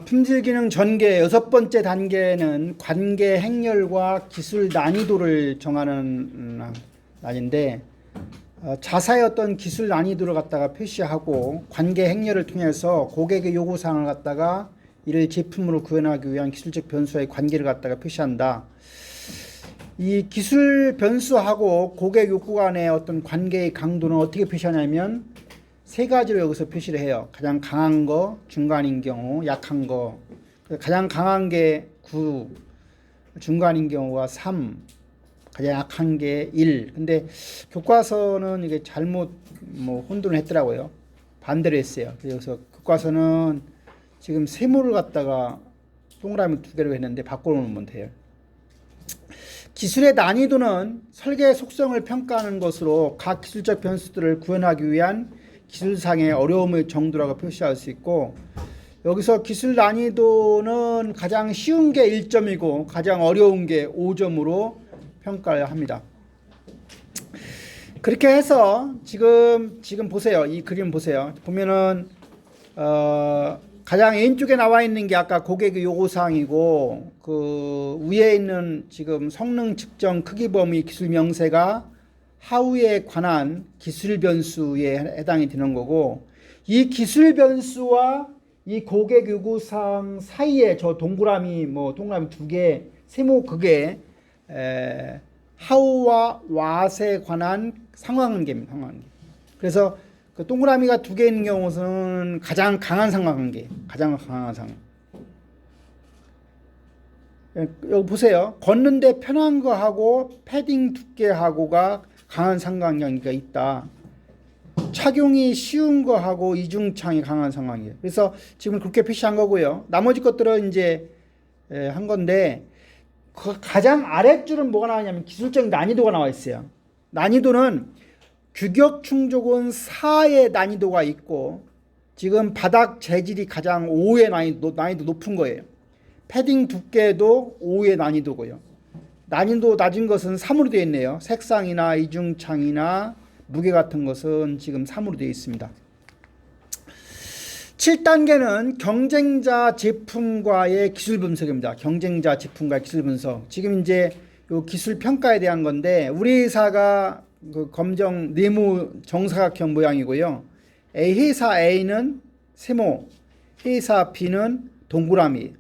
품질 기능 전개 여섯 번째 단계는 관계 행렬과 기술 난이도를 정하는 날인데, 자사의 어떤 기술 난이도를 갖다가 표시하고 관계 행렬을 통해서 고객의 요구 사항을 갖다가 이를 제품으로 구현하기 위한 기술적 변수와의 관계를 갖다가 표시한다. 이 기술 변수하고 고객 요구 간의 어떤 관계의 강도는 어떻게 표시하냐면 세 가지로 여기서 표시를 해요. 가장 강한 거, 중간인 경우, 약한 거. 가장 강한 게 9, 중간인 경우가 3, 가장 약한 게 1. 근데 교과서는 이게 잘못 혼돈을 했더라고요. 반대로 했어요. 그래서 교과서는 지금 세모를 갖다가 동그라미 2개로 했는데 바꿔놓으면 돼요. 기술의 난이도는 설계의 속성을 평가하는 것으로 각 기술적 변수들을 구현하기 위한 기술상의 어려움의 정도라고 표시할 수 있고, 여기서 기술 난이도는 가장 쉬운 게 1점이고 가장 어려운 게 5점으로 평가를 합니다. 그렇게 해서 지금 보세요. 이 그림 보세요. 보면은 가장 왼쪽에 나와 있는 게 아까 고객의 요구사항이고, 그 위에 있는 지금 성능 측정 크기 범위 기술 명세가 하우에 관한 기술 변수에 해당이 되는 거고, 이 기술 변수와 이 고객 요구사항 사이에 저 동그라미 2개 세모 그게 하우와 왓에 관한 상관관계입니다. 상관관계. 그래서 그 동그라미가 2개 있는 경우는 가장 강한 상관관계, 가장 강한 상관. 여기 보세요. 걷는데 편한 거하고 패딩 두께하고가 강한 상관관계가 있다. 착용이 쉬운 거하고 이중창이 강한 상관관계. 그래서 지금 그렇게 표시한 거고요. 나머지 것들은 이제 한 건데, 그 가장 아랫줄은 뭐가 나왔냐면 기술적 난이도가 나와 있어요. 난이도는 규격 충족은 4의 난이도가 있고, 지금 바닥 재질이 가장 5의 난이도 높은 거예요. 패딩 두께도 5의 난이도고요. 난이도 낮은 것은 3으로 되어 있네요. 색상이나 이중창이나 무게 같은 것은 지금 3으로 되어 있습니다. 7단계는 경쟁자 제품과의 기술 분석입니다. 경쟁자 제품과 기술 분석. 지금 이제 요 기술 평가에 대한 건데, 우리 회사가 그 검정 네모 정사각형 모양이고요. 회사 A는 세모, 회사 B는 동그라미.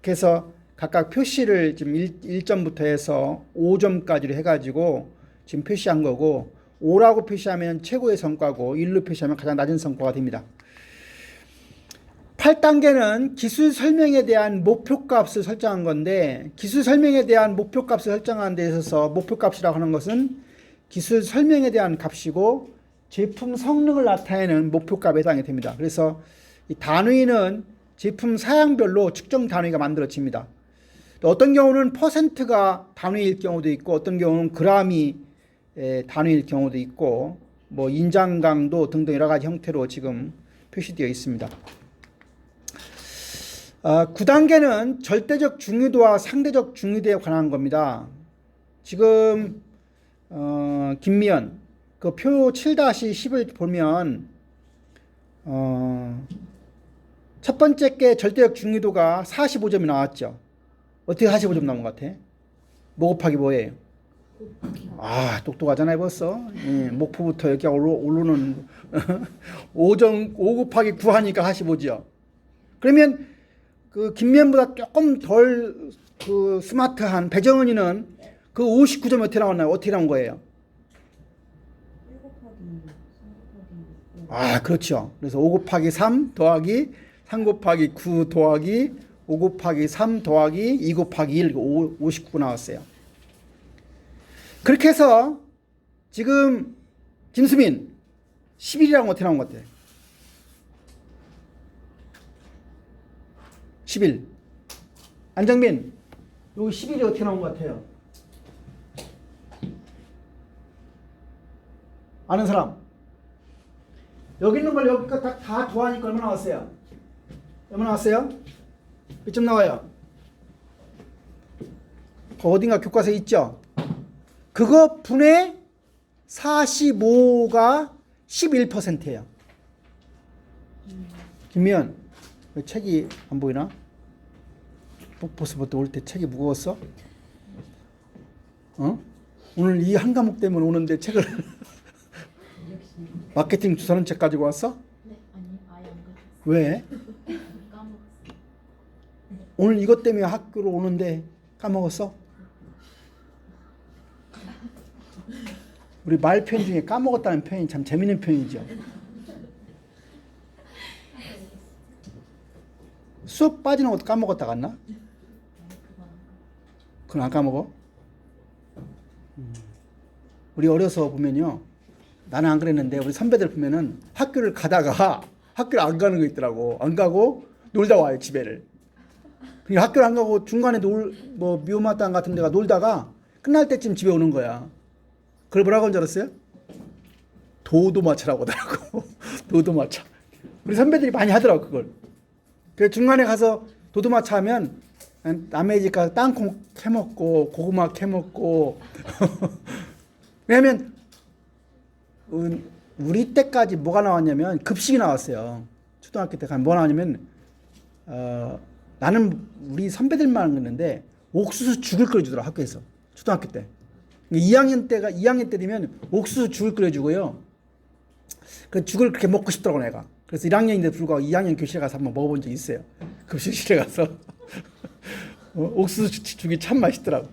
그래서 각각 표시를 지금 1점부터 해서 5점까지로 해가지고 지금 표시한 거고, 5라고 표시하면 최고의 성과고 1로 표시하면 가장 낮은 성과가 됩니다. 8단계는 기술 설명에 대한 목표값을 설정한 건데, 기술 설명에 대한 목표값을 설정하는 데 있어서 목표값이라고 하는 것은 기술 설명에 대한 값이고, 제품 성능을 나타내는 목표값에 해당이 됩니다. 그래서 이 단위는 제품 사양별로 측정 단위가 만들어집니다. 또 어떤 경우는 퍼센트가 단위일 경우도 있고, 어떤 경우는 그램이 단위일 경우도 있고, 인장 강도 등등 여러 가지 형태로 지금 표시되어 있습니다. 9단계는 절대적 중요도와 상대적 중요도에 관한 겁니다. 지금 김미연 그 표 7-10을 보면 첫 번째 게 절대적 중요도가 45점이 나왔죠. 어떻게 45점 나온 것 같아? 뭐 곱하기 뭐예요? 똑똑하잖아요 벌써. 목표부터 이렇게 오르는 5 곱하기 9 하니까 45죠. 그러면 그 김미연보다 조금 덜 그 스마트한 배정은이는 그 59점이 어떻게 나왔나요? 어떻게 나온 거예요? 그렇죠. 그래서 5 곱하기 3 더하기 3 곱하기 9 더하기 5 곱하기 3 더하기 2 곱하기 1, 59 나왔어요. 그렇게 해서 지금 김수민 11이라고 어떻게 나온 것 같아요? 11. 안정민 여기 11이 어떻게 나온 것 같아요? 아는 사람? 여기 있는 걸 여기까지 다 더하니까 얼마 나왔어요? 얼마 나왔어요? 몇 점 나와요? 어딘가 교과서에 있죠? 그거 분의 45가 11%예요. 김미연 왜 책이 안 보이나? 복버스부터 올 때 책이 무거웠어? 어? 오늘 이 한 과목 때문에 오는데 책을 마케팅 주사는 책 가지고 왔어? 네, 아니 아예 안 가졌어요. 왜? 까먹었어요. 오늘 이것 때문에 학교로 오는데 까먹었어? 우리 말 표현 중에 까먹었다는 표현이 참 재밌는 표현이죠. 수업 빠지는 것도 까먹었다 갔나? 그건 안 까먹어? 우리 어려서 보면요. 나는 안 그랬는데 우리 선배들 보면은 학교를 가다가 학교를 안 가는 거 있더라고. 안 가고 놀다 와요, 집에를. 그러니까 학교를 안 가고 중간에 뭐 미호마땅 같은 데가 놀다가 끝날 때쯤 집에 오는 거야. 그걸 뭐라고 한 줄 알았어요? 도도마차라고 하더라고. 도도마차. 우리 선배들이 많이 하더라고, 그걸. 그 중간에 가서 도도마차 하면 남의 집 가서 땅콩 캐먹고 고구마 캐먹고 왜냐면 우리 때까지 뭐가 나왔냐면 급식이 나왔어요. 초등학교 때 가면 뭐 나왔냐면 나는 우리 선배들만 그랬는데 옥수수 죽을 끓여주더라 학교에서 초등학교 때. 2학년 때 되면 옥수수 죽을 끓여주고요. 그 죽을 그렇게 먹고 싶더라고 내가. 그래서 1학년인데 불구하고 2학년 교실에 가서 한번 먹어본 적 있어요. 급식실에 가서 옥수수 죽이 참 맛있더라고.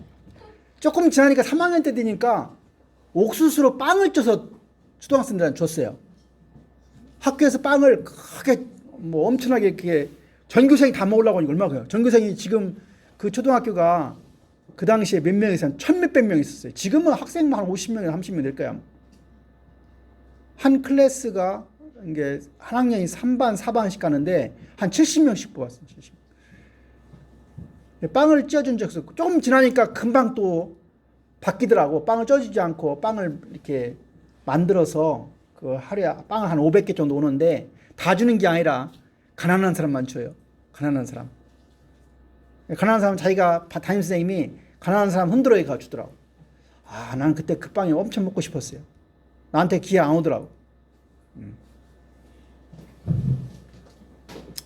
조금 지나니까 3학년 때 되니까 옥수수로 빵을 쪄서 초등학생들한테 줬어요. 학교에서 빵을 크게 뭐 엄청나게 이렇게 전교생이 다 먹으려고 하니까 얼마나 커요. 전교생이 지금 그 초등학교가 그 당시에 몇 명에서 한 1,000몇백 명 있었어요. 지금은 학생만 한 50명에서 30명 될 거야. 한 클래스가 이게 한 학년이 3반, 4반씩 가는데 한 70명씩 뽑았어요. 70명. 빵을 쪄준 적 있었고 조금 지나니까 금방 또 바뀌더라고. 빵을 쪄주지 않고 빵을 이렇게 만들어서 그 하루에 빵을 한 500개 정도 오는데 다 주는 게 아니라 가난한 사람만 줘요. 가난한 사람. 가난한 사람 자기가 담임선생님이 가난한 사람 흔들어에 가주더라고. 아, 난 그때 그 빵이 엄청 먹고 싶었어요. 나한테 기회 안 오더라고.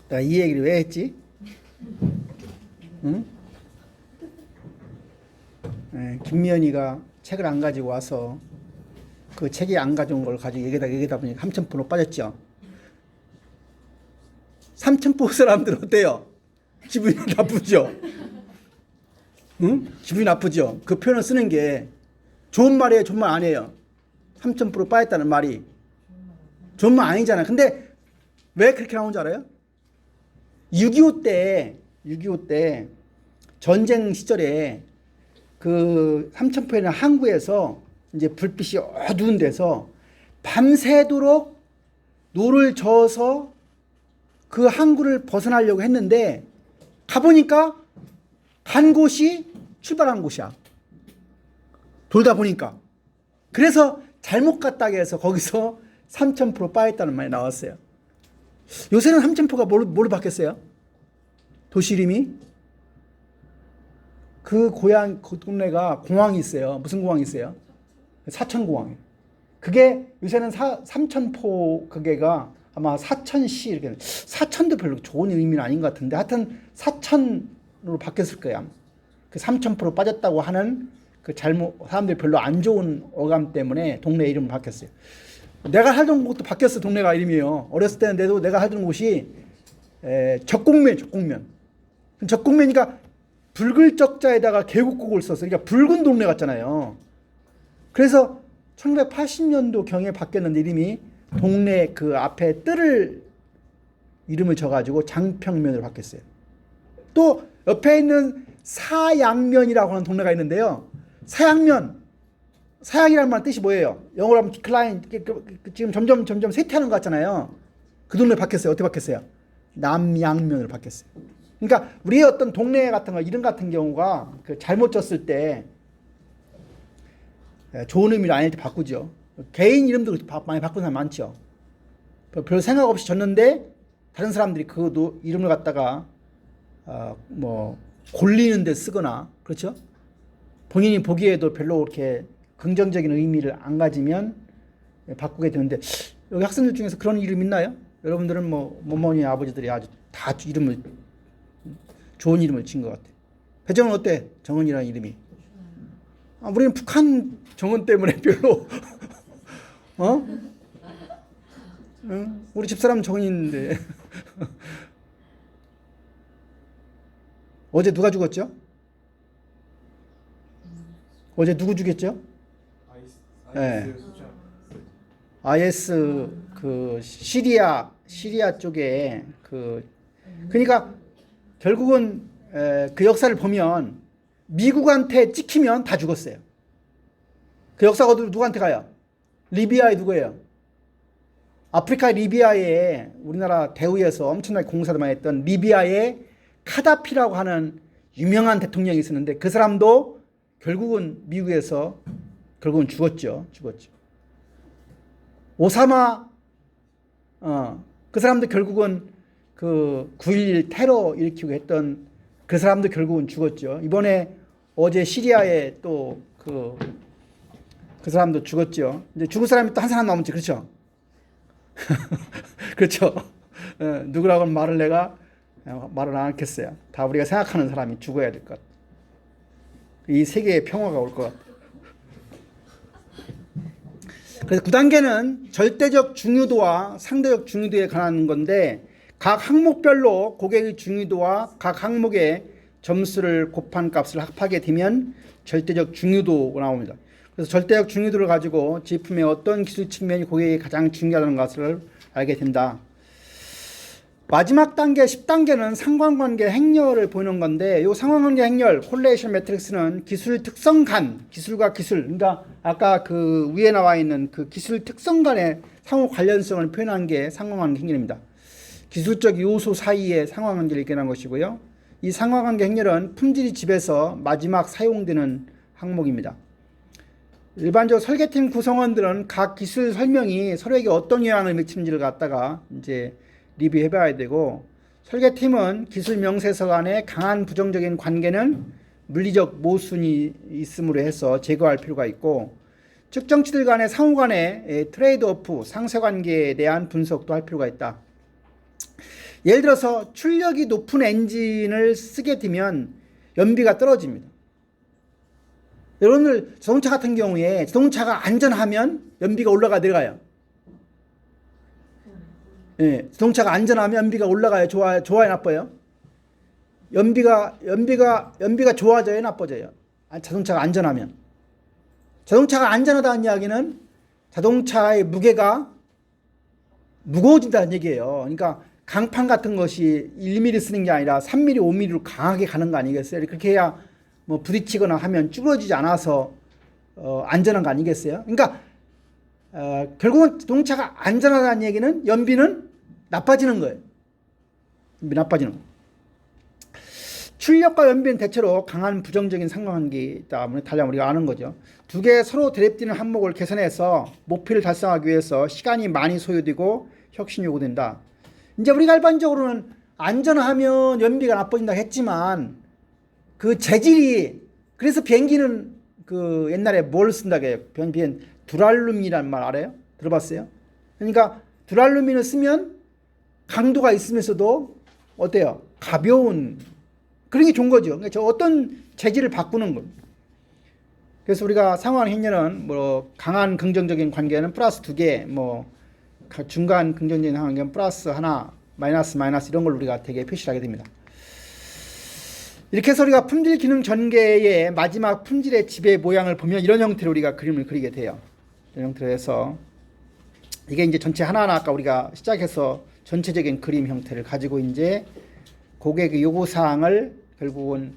내가 이 얘기를 왜 했지? 응? 네, 김미연이가 책을 안 가지고 와서 그 책이 안 가져온 걸 가지고 얘기하다 보니까 삼천포로 빠졌죠. 삼천포 사람들 어때요? 기분이 나쁘죠? 응? 기분이 나쁘죠? 그 표현을 쓰는 게 좋은 말이에요? 좋은 말 아니에요? 삼천포로 빠졌다는 말이 좋은 말 아니잖아요. 근데 왜 그렇게 나온 줄 알아요? 6.25 때 전쟁 시절에 그 삼천포에는 항구에서 이제 불빛이 어두운 데서 밤새도록 노를 저어서 그 항구를 벗어나려고 했는데 가보니까 간 곳이 출발한 곳이야. 돌다 보니까. 그래서 잘못 갔다고 해서 거기서 삼천포로 빠졌다는 말이 나왔어요. 요새는 삼천포가 뭘로 바뀌었어요? 도시 이름이? 그 동네가 공항이 있어요. 무슨 공항이 있어요? 사천공항. 그게 요새는 삼천포 그게가 아마 사천시 이렇게 사천도 별로 좋은 의미는 아닌 것 같은데 하여튼 사천으로 바뀌었을 거야. 그 삼천포로 빠졌다고 하는 그 사람들이 별로 안 좋은 어감 때문에 동네 이름이 바뀌었어요. 내가 살던 곳도 바뀌었어. 동네가 이름이에요. 어렸을 때는 내가 살던 곳이 적곡면. 적곡면이니까 붉을 적자에다가 계곡국을 썼어. 그러니까 붉은 동네 같잖아요. 그래서 1980년도 경에 바뀌었는데 이름이 동네 그 앞에 뜰을 이름을 줘가지고 장평면으로 바뀌었어요. 또 옆에 있는 사양면이라고 하는 동네가 있는데요. 사양이라는 말 뜻이 뭐예요? 영어로 하면 디클라인, 지금 점점 쇠퇴하는 것 같잖아요. 그 동네 바뀌었어요. 어떻게 바뀌었어요? 남양면으로 바뀌었어요. 그러니까 우리의 어떤 동네 같은 거 이름 같은 경우가 그 잘못 졌을 때 좋은 의미를 아닐 때 바꾸죠. 개인 이름도 많이 바꾸는 사람 많죠. 별 생각 없이 졌는데 다른 사람들이 그 이름을 갖다가 뭐 골리는 데 쓰거나 그렇죠. 본인이 보기에도 별로 그렇게 긍정적인 의미를 안 가지면 바꾸게 되는데 여기 학생들 중에서 그런 이름 있나요? 여러분들은 뭐 어머니 아버지들이 아주 다 이름을 좋은 이름을 지은 것 같아. 배정은 어때? 정은이라는 이름이. 우리는 북한 정은 때문에 별로 어? 응? 우리 집사람 정은인데 어제 누가 죽었죠? 어제 누구 죽였죠? 네. IS 그 시리아 쪽에 그러니까 결국은 그 역사를 보면 미국한테 찍히면 다 죽었어요. 그 역사가 누구한테 가요? 리비아에 누구예요? 아프리카 리비아에 우리나라 대우에서 엄청나게 공사를 많이 했던 리비아에 카다피라고 하는 유명한 대통령이 있었는데 그 사람도 결국은 미국에서 결국은 죽었죠. 오사마 그 사람도 결국은 그 9.11 테러 일으키고 했던 그 사람도 결국은 죽었죠. 이번에 어제 시리아에 또 그 사람도 죽었죠. 이제 죽을 사람이 또 한 사람 남았지, 그렇죠? 그렇죠. 누구라고는 말을 안 하겠어요. 다 우리가 생각하는 사람이 죽어야 될 것 같아요. 이 세계의 평화가 올 것 같아요. 그래서 9단계는 절대적 중요도와 상대적 중요도에 관한 건데 각 항목별로 고객의 중요도와 각 항목의 점수를 곱한 값을 합하게 되면 절대적 중요도가 나옵니다. 그래서 절대적 중요도를 가지고 제품의 어떤 기술 측면이 고객에게 가장 중요하다는 것을 알게 된다. 마지막 단계 10단계는 상관관계 행렬을 보이는 건데 이 상관관계 행렬 콜레이션 매트릭스는 기술 특성 간 기술과 기술 그러니까 아까 그 위에 나와 있는 그 기술 특성 간의 상호 관련성을 표현한 게 상관관계 행렬입니다. 기술적 요소 사이의 상관관계를 얘기하는 것이고요. 이 상관관계 행렬은 품질이 집에서 마지막 사용되는 항목입니다. 일반적으로 설계팀 구성원들은 각 기술 설명이 서로에게 어떤 영향을 미치는지를 갖다가 이제 리뷰해 봐야 되고 설계팀은 기술 명세서 간의 강한 부정적인 관계는 물리적 모순이 있음으로 해서 제거할 필요가 있고 측정치들 간의 상호 간의 트레이드오프 상쇄관계에 대한 분석도 할 필요가 있다. 예를 들어서 출력이 높은 엔진을 쓰게 되면 연비가 떨어집니다. 여러분들 자동차 같은 경우에 자동차가 안전하면 연비가 올라가 내려가요. 예, 자동차가 안전하면 연비가 올라가요. 좋아요, 나빠요? 연비가 좋아져요, 나빠져요? 자동차가 안전하면. 자동차가 안전하다는 이야기는 자동차의 무게가 무거워진다는 얘기예요. 그러니까 강판 같은 것이 1mm 쓰는 게 아니라 3mm, 5mm로 강하게 가는 거 아니겠어요? 그렇게 해야 뭐 부딪히거나 하면 쭈그러지지 않아서 안전한 거 아니겠어요? 그러니까 결국은 자동차가 안전하다는 얘기는 연비는 나빠지는 거예요. 연비 나빠지는 거. 출력과 연비는 대체로 강한 부정적인 상관관계이기 때문에 달량 우리가 아는 거죠. 두 개의 서로 대립되는 항목을 개선해서 목표를 달성하기 위해서 시간이 많이 소요되고 혁신이 요구된다. 이제 우리가 일반적으로는 안전하면 연비가 나빠진다 했지만 그 재질이 그래서 비행기는 그 옛날에 뭘 쓴다고 해요? 두랄루민이라는 말 알아요? 들어봤어요? 그러니까 두랄루민을 쓰면 강도가 있으면서도 어때요? 가벼운 그런 게 좋은 거죠. 그러니까 저 어떤 재질을 바꾸는 거. 그래서 우리가 상호간 행렬은 뭐 강한 긍정적인 관계는 플러스 2개, 뭐 중간 긍정적인 관계는 플러스 하나, 마이너스 이런 걸 우리가 되게 표시를 하게 됩니다. 이렇게 해서 우리가 품질 기능 전개의 마지막 품질의 지배 모양을 보면 이런 형태로 우리가 그림을 그리게 돼요. 이런 형태로 해서 이게 이제 전체 하나하나 아까 우리가 시작해서 전체적인 그림 형태를 가지고 이제 고객의 요구사항을 결국은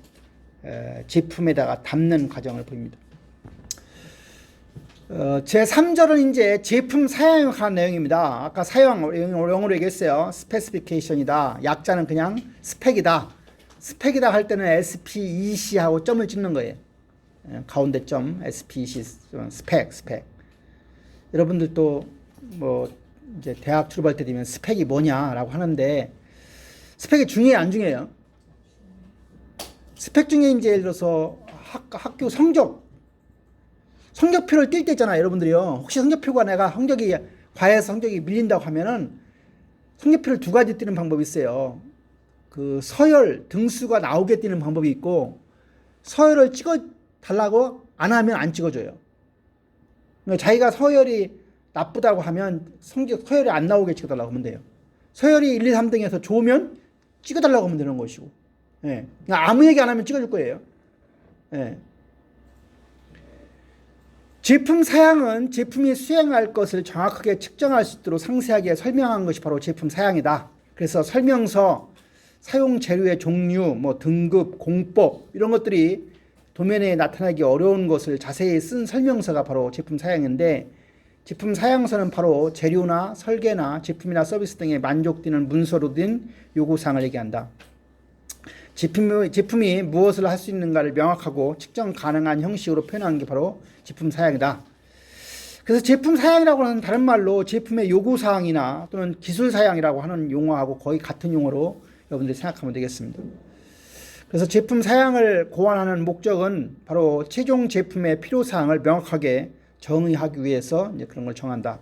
제품에다가 담는 과정을 보입니다. 제3절은 이제 제품 사양에 관한 내용입니다. 아까 사양 영어로 얘기했어요. 스페시피케이션이다. 약자는 그냥 스펙이다. 스펙이다 할 때는 SPEC하고 점을 찍는 거예요. 가운데 점 SPEC 스펙. 여러분들도 뭐 이제 대학 졸업할 때 되면 스펙이 뭐냐라고 하는데 스펙이 중요해요, 안 중요해요? 스펙 중에 이제 예를 들어서 학교 성적표를 뛸 때 있잖아요, 여러분들이요. 혹시 성적표가 내가 과외에서 성적이 밀린다고 하면은 색연필을 두 가지 띄는 방법이 있어요. 그 서열 등수가 나오게 띄는 방법이 있고, 서열을 찍어 달라고 안 하면 안 찍어줘요. 그러니까 자기가 서열이 나쁘다고 하면 서열이 안 나오게 찍어달라고 하면 돼요. 서열이 1, 2, 3등에서 좋으면 찍어달라고 하면 되는 것이고, 예. 그러니까 아무 얘기 안 하면 찍어줄 거예요. 예. 제품 사양은 제품이 수행할 것을 정확하게 측정할 수 있도록 상세하게 설명한 것이 바로 제품 사양이다. 그래서 설명서, 사용 재료의 종류, 뭐 등급, 공법 이런 것들이 도면에 나타나기 어려운 것을 자세히 쓴 설명서가 바로 제품 사양인데, 제품 사양서는 바로 재료나 설계나 제품이나 서비스 등에 만족되는 문서로 된 요구사항을 얘기한다. 제품이 무엇을 할 수 있는가를 명확하고 측정 가능한 형식으로 표현하는 게 바로 제품 사양이다. 그래서 제품 사양이라고 하는 다른 말로 제품의 요구사항이나 또는 기술 사양이라고 하는 용어하고 거의 같은 용어로 여러분들이 생각하면 되겠습니다. 그래서 제품 사양을 고안하는 목적은 바로 최종 제품의 필요사항을 명확하게 정의하기 위해서 이제 그런 걸 정한다.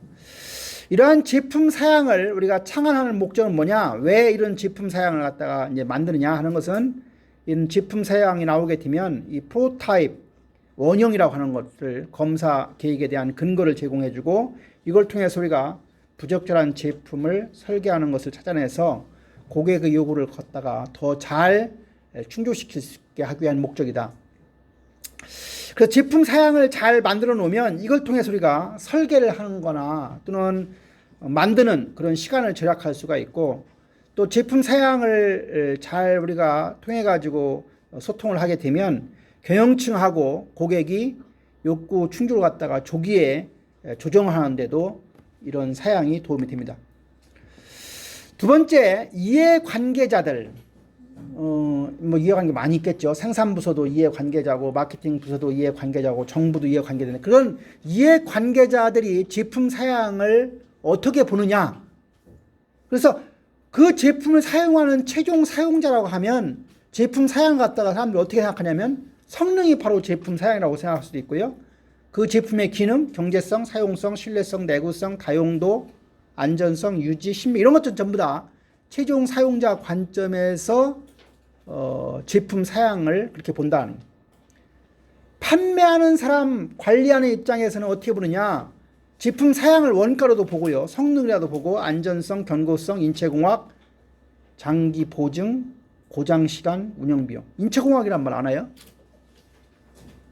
이러한 제품 사양을 우리가 창안하는 목적은 뭐냐? 왜 이런 제품 사양을 갖다가 이제 만드느냐 하는 것은, 이런 제품 사양이 나오게 되면 이 프로타입, 원형이라고 하는 것을 검사 계획에 대한 근거를 제공해주고, 이걸 통해서 우리가 부적절한 제품을 설계하는 것을 찾아내서 고객의 요구를 걷다가 더 잘 충족시킬 수 있게 하기 위한 목적이다. 그래서 제품 사양을 잘 만들어 놓으면 이걸 통해서 우리가 설계를 하는 거나 또는 만드는 그런 시간을 절약할 수가 있고, 또 제품 사양을 잘 우리가 통해 가지고 소통을 하게 되면 경영층하고 고객이 욕구 충족을 갖다가 조기에 조정을 하는데도 이런 사양이 도움이 됩니다. 두 번째, 이해관계자들. 뭐 이해관계 많이 있겠죠. 생산부서도 이해관계자고, 마케팅부서도 이해관계자고, 정부도 이해관계자인데, 그런 이해관계자들이 제품 사양을 어떻게 보느냐. 그래서 그 제품을 사용하는 최종 사용자라고 하면 제품 사양 갖다가 사람들이 어떻게 생각하냐면 성능이 바로 제품 사양이라고 생각할 수도 있고요. 그 제품의 기능, 경제성, 사용성, 신뢰성, 내구성, 다용도, 안전성, 유지, 신뢰 이런 것들 전부 다 최종 사용자 관점에서 제품 사양을 그렇게 본다는 거예요. 판매하는 사람, 관리하는 입장에서는 어떻게 보느냐? 제품 사양을 원가로도 보고요, 성능이라도 보고, 안전성, 견고성, 인체공학, 장기 보증, 고장 시간, 운영 비용. 인체공학이란 말 아나요?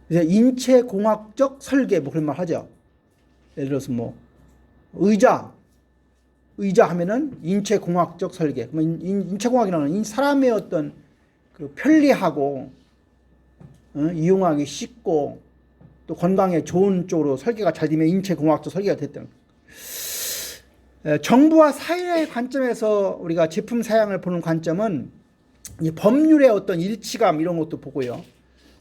그래서 인체공학적 설계 뭐 그런 말 하죠. 예를 들어서 뭐 의자 하면은 인체공학적 설계. 그러면 인체공학이라는 사람의 어떤 그 편리하고 이용하기 쉽고 또 건강에 좋은 쪽으로 설계가 잘 되면 인체공학적 설계가 됐다는 거예요. 정부와 사회의 관점에서 우리가 제품 사양을 보는 관점은 이 법률의 어떤 일치감 이런 것도 보고요.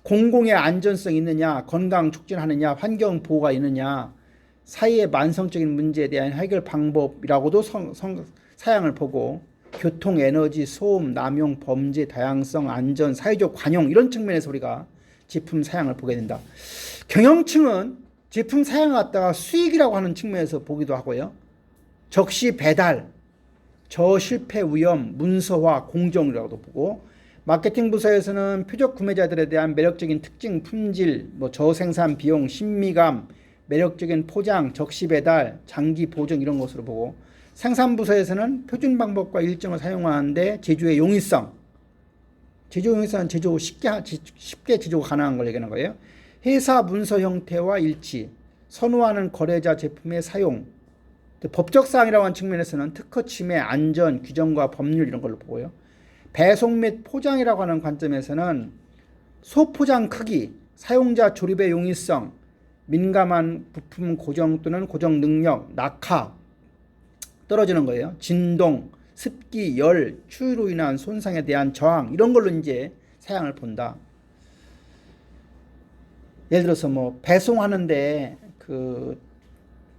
공공의 안전성이 있느냐, 건강 촉진하느냐, 환경 보호가 있느냐, 사회의 만성적인 문제에 대한 해결 방법이라고도 사양을 보고, 교통, 에너지, 소음, 남용, 범죄, 다양성, 안전, 사회적 관용 이런 측면에서 우리가 제품 사양을 보게 된다. 경영층은 제품 사양을 갖다가 수익이라고 하는 측면에서 보기도 하고요. 적시 배달, 저실패 위험, 문서화, 공정이라고도 보고, 마케팅 부서에서는 표적 구매자들에 대한 매력적인 특징, 품질, 뭐 저생산 비용, 신미감, 매력적인 포장, 적시 배달, 장기 보증 이런 것으로 보고, 생산부서에서는 표준 방법과 일정을 사용하는데 제조의 용이성, 제조 용이성은 제조 쉽게 제조가 가능한 걸 얘기하는 거예요. 회사 문서 형태와 일치, 선호하는 거래자 제품의 사용, 법적 사항이라고 하는 측면에서는 특허 침해, 안전, 규정과 법률 이런 걸로 보고요. 배송 및 포장이라고 하는 관점에서는 소포장 크기, 사용자 조립의 용이성, 민감한 부품 고정 또는 고정 능력, 낙하 떨어지는 거예요. 진동, 습기, 열, 추위로 인한 손상에 대한 저항 이런 걸로 이제 사양을 본다. 예를 들어서 뭐 배송하는데 그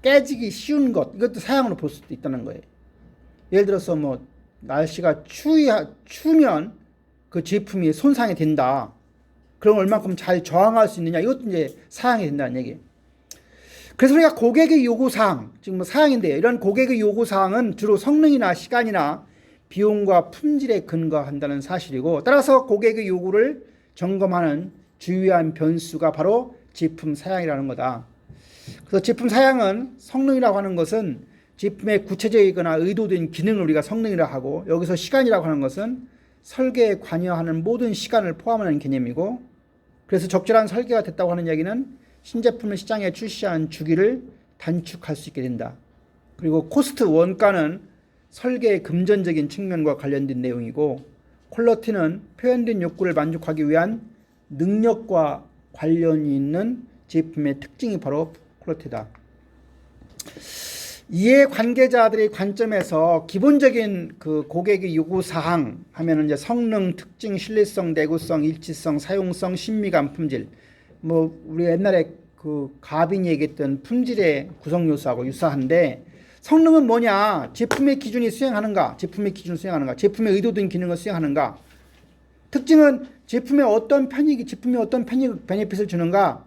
깨지기 쉬운 것 이것도 사양으로 볼 수도 있다는 거예요. 예를 들어서 뭐 날씨가 추우면 그 제품이 손상이 된다. 그럼 얼만큼 잘 저항할 수 있느냐 이것도 이제 사양이 된다는 얘기예요. 그래서 우리가 고객의 요구사항, 지금 뭐 사항인데요. 이런 고객의 요구사항은 주로 성능이나 시간이나 비용과 품질에 근거한다는 사실이고, 따라서 고객의 요구를 점검하는 주요한 변수가 바로 제품 사양이라는 거다. 그래서 제품 사양은, 성능이라고 하는 것은 제품의 구체적이거나 의도된 기능을 우리가 성능이라고 하고, 여기서 시간이라고 하는 것은 설계에 관여하는 모든 시간을 포함하는 개념이고, 그래서 적절한 설계가 됐다고 하는 이야기는 신제품을 시장에 출시한 주기를 단축할 수 있게 된다. 그리고 코스트, 원가는 설계의 금전적인 측면과 관련된 내용이고, 퀄리티는 표현된 욕구를 만족하기 위한 능력과 관련이 있는 제품의 특징이 바로 퀄리티다. 이해 관계자들의 관점에서 기본적인 그 고객의 요구 사항 하면은 이제 성능, 특징, 신뢰성, 내구성, 일치성, 사용성, 신미감, 품질. 뭐 우리 옛날에 그 가빈이 얘기했던 품질의 구성 요소하고 유사한데, 성능은 뭐냐? 제품의 기준이 수행하는가? 제품의 기준을 수행하는가? 제품의 의도된 기능을 수행하는가? 특징은 제품의 어떤 편익이, 제품이 어떤 베네핏을 주는가?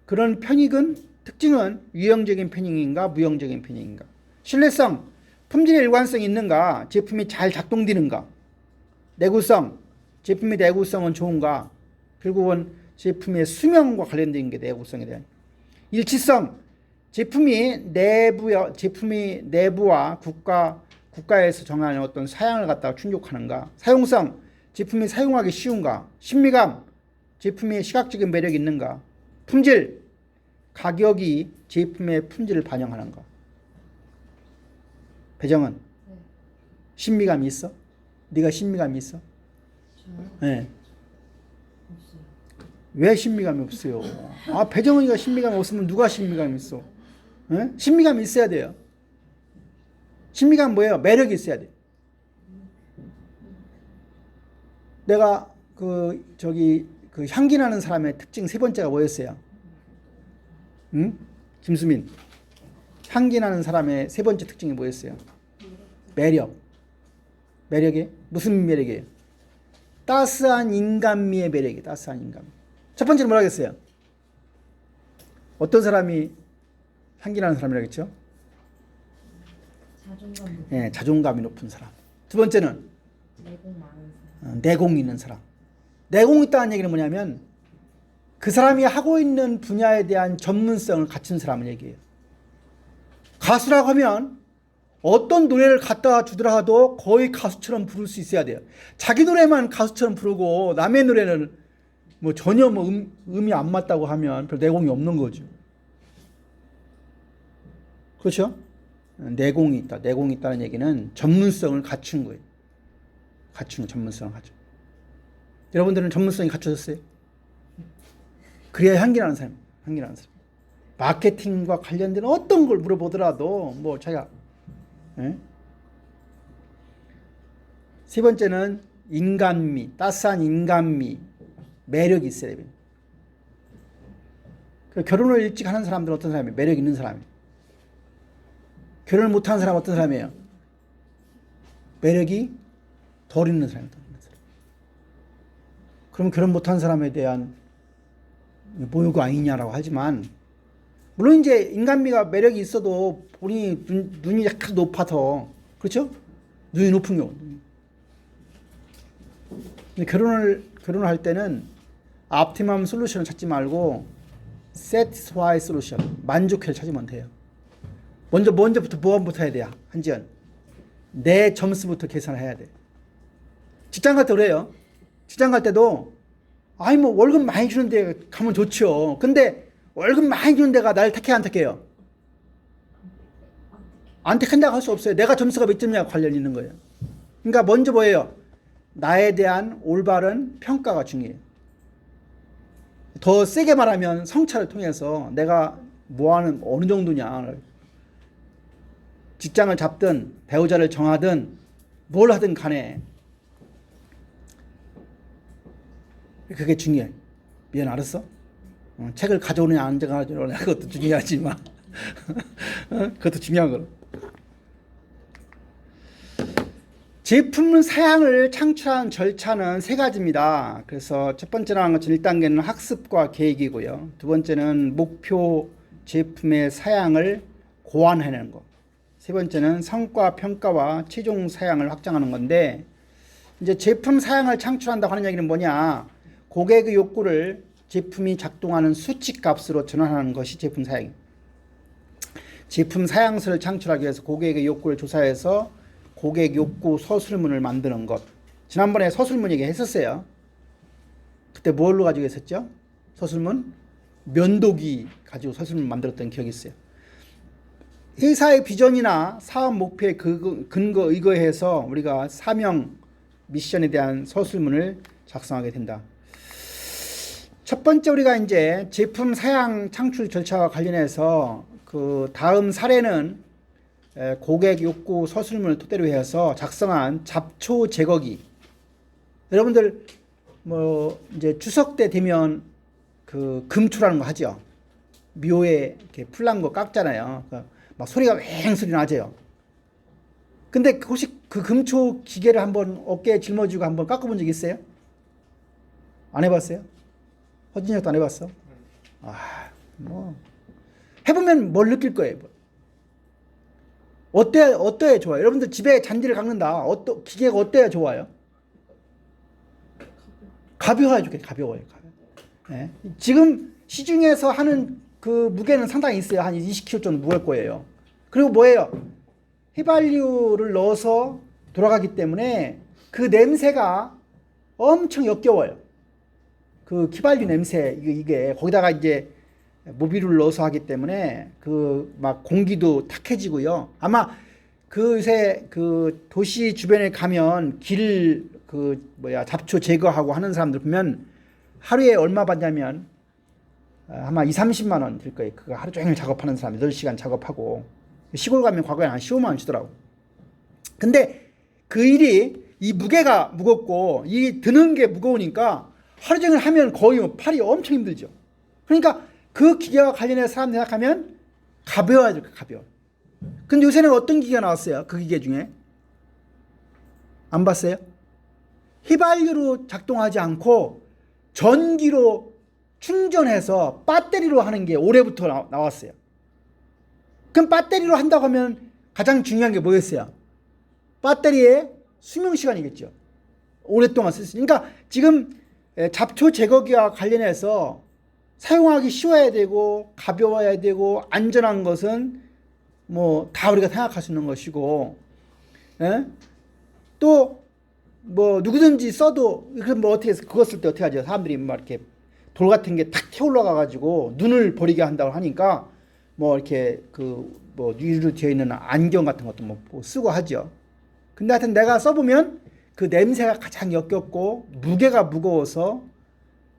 그런 편익은, 특징은 유형적인 편익인가 무형적인 편익인가? 신뢰성, 품질의 일관성이 있는가? 제품이 잘 작동되는가? 내구성, 제품의 내구성은 좋은가? 결국은 제품의 수명과 관련된 게 내구성에 대한. 일치성, 제품이 내부와 국가에서 정하는 어떤 사양을 갖다가 충족하는가? 사용성, 제품이 사용하기 쉬운가? 신미감, 제품의 시각적인 매력이 있는가? 품질, 가격이 제품의 품질을 반영하는가? 배정은 네. 신미감이 있어? 네가 신미감이 있어? 저요? 네. 없어요. 왜 신미감이 없어요? 아, 배정은이가 신미감이 없으면 누가 신미감이 있어? 네? 신미감이 있어야 돼요. 신미감 뭐예요? 매력이 있어야 돼. 내가 그 향기 나는 사람의 특징 세 번째가 뭐였어요? 응? 김수민. 향기 나는 사람의 세 번째 특징이 뭐였어요? 매력. 매력이 무슨 매력이에요? 따스한 인간미의 매력이. 따스한 인간미. 첫 번째는 뭐라 했어요? 어떤 사람이 향기 나는 사람이라고 했죠? 자존감 높은 네, 자존감이 높은 사람. 두 번째는 내공 많은 사람. 내공이 있는 사람. 내공이 있다는 얘기는 뭐냐면 그 사람이 하고 있는 분야에 대한 전문성을 갖춘 사람을 얘기해요. 가수라고 하면 어떤 노래를 갖다 주더라도 거의 가수처럼 부를 수 있어야 돼요. 자기 노래만 가수처럼 부르고 남의 노래는 뭐 전혀 뭐 음이 안 맞다고 하면 별 내공이 없는 거죠. 그렇죠? 내공이 있다. 내공이 있다는 얘기는 전문성을 갖춘 거예요. 갖추는 전문성을 갖춘. 여러분들은 전문성이 갖춰졌어요? 그래야 향기 나는 사람. 향기 나는 사람. 마케팅과 관련된 어떤 걸 물어보더라도 뭐 자기가. 예? 세 번째는 인간미, 따스한 인간미, 매력이 있어야 돼요. 결혼을 일찍 하는 사람들은 어떤 사람이에요? 매력 있는 사람이에요. 결혼을 못하는 사람은 어떤 사람이에요? 매력이 덜 있는 사람이에요. 그럼 결혼 못한 사람에 대한 모욕 아니냐라고 하지만, 물론 이제 인간미가 매력이 있어도 본인이 눈이 약간 높아서, 그렇죠? 눈이 높은 경우. 근데 결혼을 할 때는 optimum 솔루션을 찾지 말고 satisfy 솔루션, 만족해를 찾으면 돼요. 먼저부터 뭐부터 해야 돼요? 한지연. 내 점수부터 계산을 해야 돼. 직장 갈 때 그래요. 직장 갈 때도 아니 뭐 월급 많이 주는 데 가면 좋죠. 근데 월급 많이 주는 데가 나를 택해 안 택해요? 안 택한다고 할 수 없어요. 내가 점수가 몇 점이냐 관련 있는 거예요. 그러니까 먼저 뭐예요? 나에 대한 올바른 평가가 중요해요. 더 세게 말하면 성찰을 통해서 내가 뭐하는 어느 정도냐, 직장을 잡든 배우자를 정하든 뭘 하든 간에 그게 중요해. 미안, 알았어? 책을 가져오느냐 안 가져오느냐 그것도 중요하지만 그것도 중요한 거로. 제품 사양을 창출하는 절차는 세 가지입니다. 그래서 첫 번째로 하는 것은 1단계는 학습과 계획이고요. 두 번째는 목표 제품의 사양을 고안해내는 것. 세 번째는 성과 평가와 최종 사양을 확장하는 건데, 이제 제품 사양을 창출한다고 하는 얘기는 뭐냐? 고객의 욕구를 제품이 작동하는 수치값으로 전환하는 것이 제품 사양입니다. 제품 사양서를 창출하기 위해서 고객의 욕구를 조사해서 고객 욕구 서술문을 만드는 것. 지난번에 서술문 얘기 했었어요. 그때 뭘로 가지고 했었죠? 서술문? 면도기 가지고 서술문 만들었던 기억이 있어요. 회사의 비전이나 사업 목표에 근거 의거해서 우리가 사명, 미션에 대한 서술문을 작성하게 된다. 첫 번째 우리가 이제 제품 사양 창출 절차와 관련해서 그 다음 사례는 고객 욕구 서술문을 토대로 해서 작성한 잡초 제거기. 여러분들 뭐 이제 추석 때 되면 그 금초라는 거 하죠. 묘에 이렇게 풀난 거 깎잖아요. 막 소리가 왱 소리 나죠. 근데 혹시 그 금초 기계를 한번 어깨에 짊어지고 한번 깎아본 적 있어요? 안 해봤어요? 허진혁도 안 해봤어? 뭐 해보면 뭘 느낄 거예요. 어때야 좋아요? 여러분들 집에 잔디를 깎는다. 기계가 어때야 좋아요? 가벼워야 좋겠어요. 가벼워요. 네. 지금 시중에서 하는 그 무게는 상당히 있어요. 한 20kg 정도 무거울 거예요. 그리고 뭐예요? 휘발유를 넣어서 돌아가기 때문에 그 냄새가 엄청 역겨워요. 그 휘발유 냄새, 이게 거기다가 이제 모비를 넣어서 하기 때문에 그 막 공기도 탁해지고요. 아마 그 요새 그 도시 주변에 가면 잡초 제거하고 하는 사람들 보면 하루에 얼마 받냐면 아마 2~30만 원 들 거예요. 그거 하루 종일 작업하는 사람 8시간 작업하고 시골 가면 과거에 한 15만 원 주더라고. 근데 그 일이 이 무게가 무겁고 이 드는 게 무거우니까 하루 종일 하면 거의 팔이 엄청 힘들죠. 그러니까 그 기계와 관련해서 사람들이 생각하면 가벼워야 될 거예요. 가벼워. 근데 요새는 어떤 기계가 나왔어요? 그 기계 중에 안 봤어요? 휘발유로 작동하지 않고 전기로 충전해서 배터리로 하는 게 올해부터 나왔어요. 그럼 배터리로 한다고 하면 가장 중요한 게 뭐였어요? 배터리의 수명 시간이겠죠. 오랫동안 쓸 수. 그러니까 지금 잡초 제거기와 관련해서 사용하기 쉬워야 되고 가벼워야 되고 안전한 것은 뭐 다 우리가 생각할 수 있는 것이고, 또 뭐 누구든지 써도 뭐 어떻게 그거 쓸 때 어떻게 하죠? 사람들이 막 이렇게 돌 같은 게 탁 튀어 올라가 가지고 눈을 버리게 한다고 하니까 뭐 이렇게 그 뭐 위로 되어 있는 안경 같은 것도 뭐 쓰고 하죠. 근데 하여튼 내가 써보면 그 냄새가 가장 역겹고 무게가 무거워서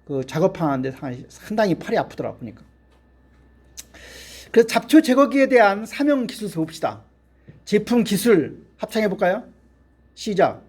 그 작업하는데 상당히 팔이 아프더라고 보니까. 그래서 잡초 제거기에 대한 사명 기술서 봅시다. 제품 기술 합창해 볼까요? 시작.